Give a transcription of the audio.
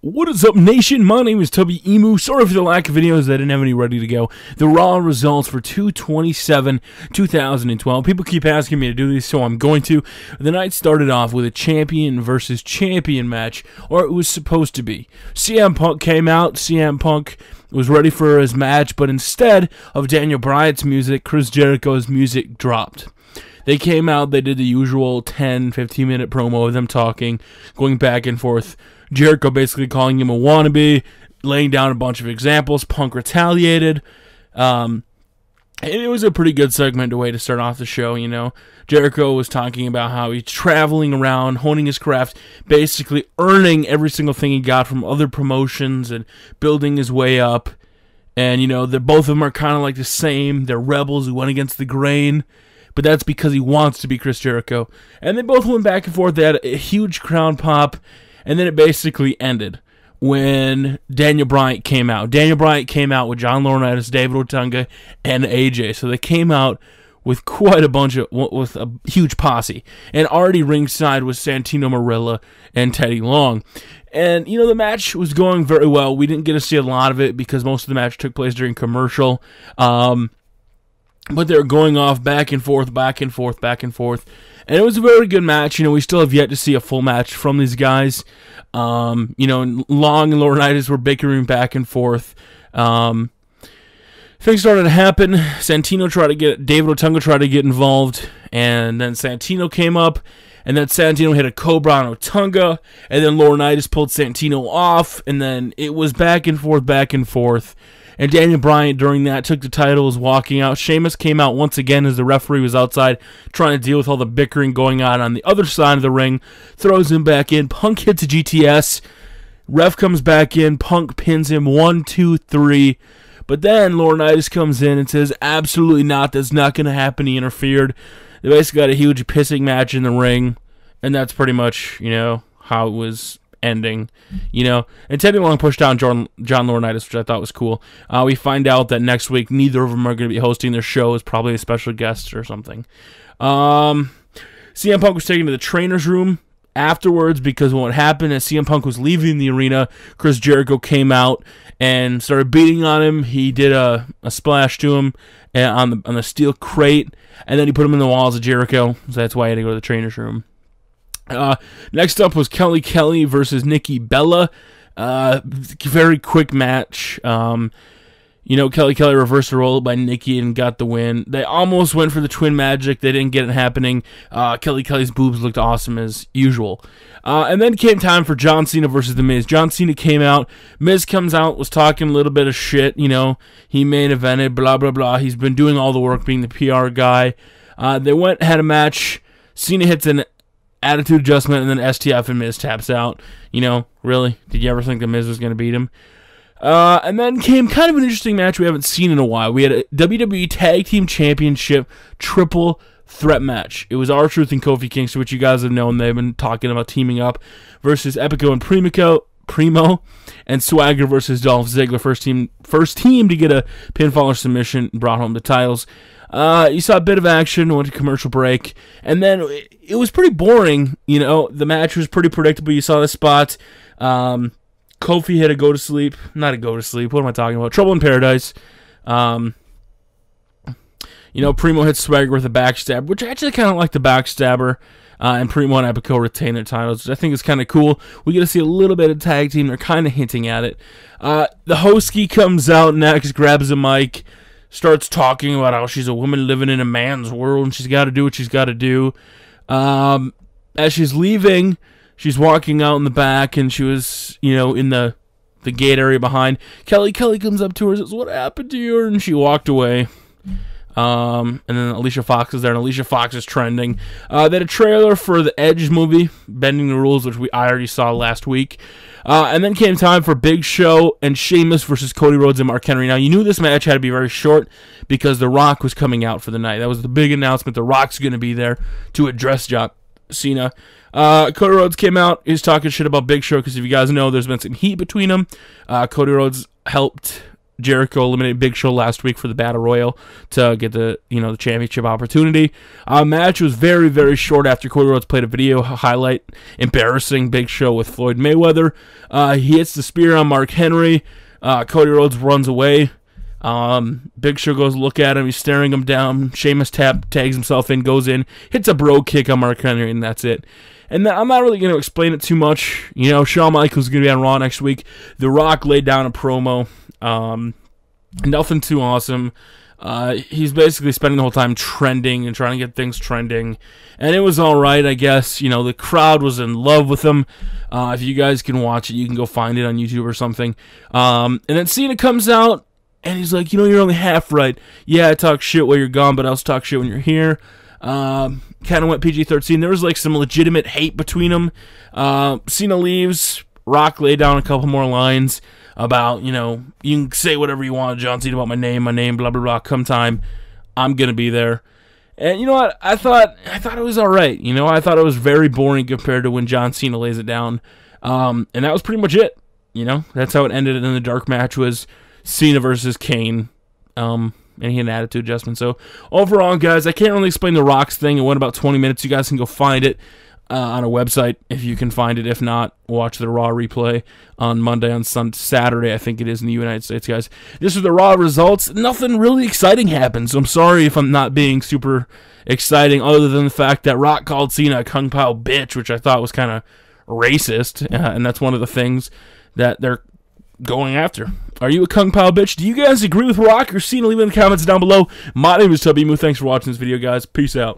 What is up, nation? My name is Tubby Emu. Sorry for the lack of videos. I didn't have any ready to go. The Raw results for 2/27/2012. People keep asking me to do these, so I'm going to. The night started off with a champion versus champion match, or it was supposed to be. CM Punk came out. CM Punk was ready for his match, but instead of Daniel Bryan's music, Chris Jericho's music dropped. They came out, they did the usual 10-15 minute promo of them talking, going back and forth. Jericho basically calling him a wannabe, laying down a bunch of examples. Punk retaliated. And it was a pretty good segment, a way to start off the show, you know. Jericho was talking about how he's traveling around, honing his craft, basically earning every single thing he got from other promotions and building his way up. And, you know, both of them are kind of like the same. They're rebels who went against the grain. But that's because he wants to be Chris Jericho. And they both went back and forth. They had a huge crowd pop. And then it basically ended when Daniel Bryan came out. Daniel Bryan came out with John Laurinaitis, David Otunga, and AJ. So they came out with quite a bunch of, with a huge posse. And already ringside was Santino Marella and Teddy Long. And, you know, the match was going very well. We didn't get to see a lot of it because most of the match took place during commercial. But they were going off back and forth, back and forth, back and forth. And it was a very good match. You know, we still have yet to see a full match from these guys. You know, Long and Laurinaitis were bickering back and forth. Things started to happen. David Otunga tried to get involved. And then Santino came up. And then Santino hit a Cobra on Otunga. And then Laurinaitis pulled Santino off. And then it was back and forth, back and forth. And Daniel Bryan, during that, took the title, was walking out. Sheamus came out once again as the referee was outside trying to deal with all the bickering going on the other side of the ring. Throws him back in. Punk hits a GTS. Ref comes back in. Punk pins him 1, 2, 3. But then Laurinaitis comes in and says, absolutely not. That's not going to happen. He interfered. They basically got a huge pissing match in the ring. And that's pretty much, you know, how it was ending, you know. And Teddy Long pushed down John Laurinaitis, which I thought was cool. We find out that next week neither of them are going to be hosting their show as probably a special guest or something. CM Punk was taken to the trainer's room afterwards because what happened as CM Punk was leaving the arena, Chris Jericho came out and started beating on him. He did a splash to him on the steel crate, and then he put him in the walls of Jericho, so that's why he had to go to the trainer's room. Next up was Kelly versus Nikki Bella. Very quick match. You know, Kelly reversed the role by Nikki and got the win. They almost went for the twin magic. They didn't get it happening. Kelly's boobs looked awesome as usual. And then came time for John Cena versus The Miz. John Cena came out. Miz comes out, was talking a little bit of shit. You know, he main evented, blah, blah, blah. He's been doing all the work being the PR guy. They had a match. Cena hits an attitude adjustment, and then STF and Miz taps out. You know, really? Did you ever think the Miz was going to beat him? And then came kind of an interesting match we haven't seen in a while. We had a WWE Tag Team Championship triple threat match. It was R-Truth and Kofi Kingston, which you guys have known. They've been talking about teaming up, versus Epico and Primo, and Swagger versus Dolph Ziggler. First team to get a pinfall or submission, brought home the titles. You saw a bit of action, went to commercial break, and then it was pretty boring. You know, the match was pretty predictable. You saw the spot. Kofi hit a go-to-sleep. Not a go-to-sleep. What am I talking about? Trouble in Paradise. You know, Primo hit Swagger with a backstab, which I actually kind of like the backstabber. And Primo and Epico retain their titles, which I think is kind of cool. We get to see a little bit of tag team. They're kind of hinting at it. The Hosky comes out next, grabs a mic, starts talking about how she's a woman living in a man's world and she's got to do what she's got to do. As she's leaving, she's walking out in the back, and she was, you know, in the gate area behind. Kelly comes up to her and says, "What happened to you?" And she walked away. And then Alicia Fox is there, and Alicia Fox is trending. They had a trailer for the Edge movie, Bending the Rules, which I already saw last week. And then came time for Big Show and Sheamus versus Cody Rhodes and Mark Henry. Now, you knew this match had to be very short because The Rock was coming out for the night. That was the big announcement. The Rock's going to be there to address John Cena. Cody Rhodes came out. He's talking shit about Big Show because if you guys know, there's been some heat between them. Cody Rhodes helped Jericho eliminated Big Show last week for the Battle Royal to get the the championship opportunity. Match was very, very short after Cody Rhodes played a video highlight embarrassing Big Show with Floyd Mayweather. He hits the spear on Mark Henry. Cody Rhodes runs away. Big Show goes look at him. He's staring him down. Sheamus tags himself in, goes in, hits a bro kick on Mark Henry, and that's it. And I'm not really going to explain it too much. Shawn Michaels is going to be on Raw next week. The Rock laid down a promo. Nothing too awesome. He's basically spending the whole time trending and trying to get things trending. And it was alright, I guess. The crowd was in love with him. If you guys can watch it, you can go find it on YouTube or something. And then Cena comes out, and he's like, you're only half right. Yeah, I talk shit while you're gone, but I also talk shit when you're here. Kind of went PG-13. There was like some legitimate hate between them. Cena leaves. Rock laid down a couple more lines about, you can say whatever you want, John Cena, about my name, blah, blah, blah. Come time, I'm going to be there. And you know what? I thought it was all right. I thought it was very boring compared to when John Cena lays it down. And that was pretty much it. That's how it ended. And then the dark match was Cena versus Kane. And he had an attitude adjustment. So overall, guys, I can't really explain the Rock's thing. It went about 20 minutes. You guys can go find it on a website if you can find it. If not, watch the Raw replay on Monday, on Saturday, I think it is, in the United States, guys. This is the Raw results. Nothing really exciting happened, so I'm sorry if I'm not being super exciting, other than the fact that Rock called Cena a kung pao bitch, which I thought was kind of racist, and that's one of the things that they're going after. Are you a kung pao bitch? Do you guys agree with Rock or Cena? Leave it in the comments down below. My name is Tubby. Thanks for watching this video, guys. Peace out.